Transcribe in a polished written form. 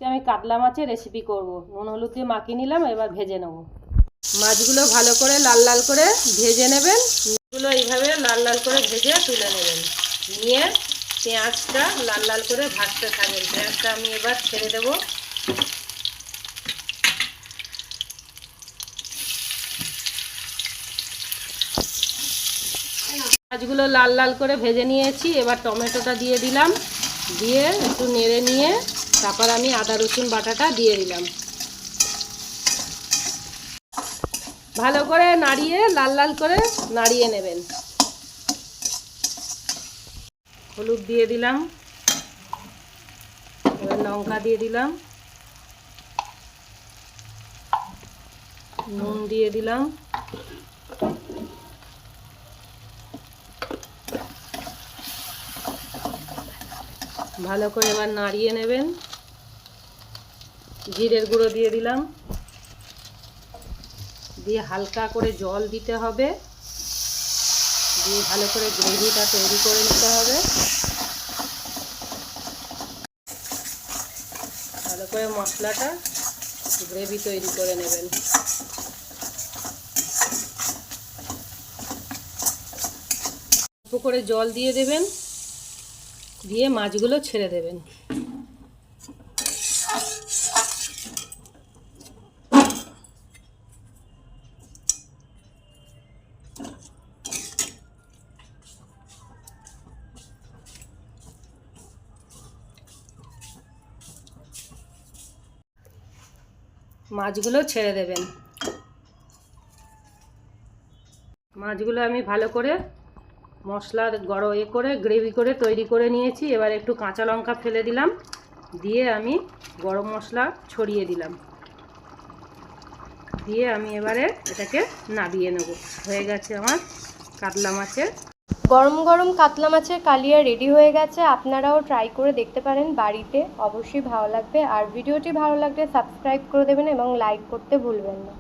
আমি কাতলা মাছের রেসিপি করব। নুন হলুদ দিয়ে মাখিয়ে নিলাম, এবার ভেজে নেব। মাছগুলো ভালো করে লাল লাল করে ভেজে নেবেন। মাছগুলো এইভাবে লাল লাল করে ভেজে তুলে নেবেন। নিয়ে পেঁয়াজটা লাল লাল করে ভাজতে থাকবেন। পেঁয়াজটা আমি এবার ছেড়ে দেব। মাছগুলো লাল লাল করে ভেজে নিয়েছি। এবার টমেটোটা দিয়ে দিলাম। দিয়ে একটু নেড়ে নিয়ে তারপর আমি আদা রসুন বাটাটা দিয়ে দিলাম। ভালো করে নাড়িয়ে লাল লাল করে নাড়িয়ে নেবেন। হলুদ দিয়ে দিলাম, এবার লঙ্কা দিয়ে দিলাম, নুন দিয়ে দিলাম, ভালো করে এবার নাড়িয়ে নেবেন। জিরের গুঁড়ো দিয়ে দিলাম, দিয়ে হালকা করে জল দিতে হবে, দিয়ে ভালো করে গ্রেভিটা তৈরি করে নিতে হবে। ভালো করে মশলাটা গ্রেভি তৈরি করে নেবেন। অল্প করে জল দিয়ে দেবেন, দিয়ে মাছগুলো ছেড়ে দেবেন। মাছগুলো ছেড়ে দেবেন। মাছগুলো আমি ভালো করে মশলার করে গ্রেভি করে তৈরি করে নিয়েছি। এবার একটু কাঁচা লঙ্কা ফেলে দিলাম, দিয়ে আমি গরম মশলা ছড়িয়ে দিলাম, দিয়ে আমি এবারে এটাকে নাবিয়ে নেব। হয়ে গেছে আমার কাতলা মাছের। গরম গরম কাতলা মাছের কালিয়া রেডি হয়ে গেছে। আপনারাও ট্রাই করে দেখতে পারেন বাড়িতে, অবশ্যই ভালো লাগবে। আর ভিডিওটি ভালো লাগলে সাবস্ক্রাইব করে দেবেন এবং লাইক করতে ভুলবেন না।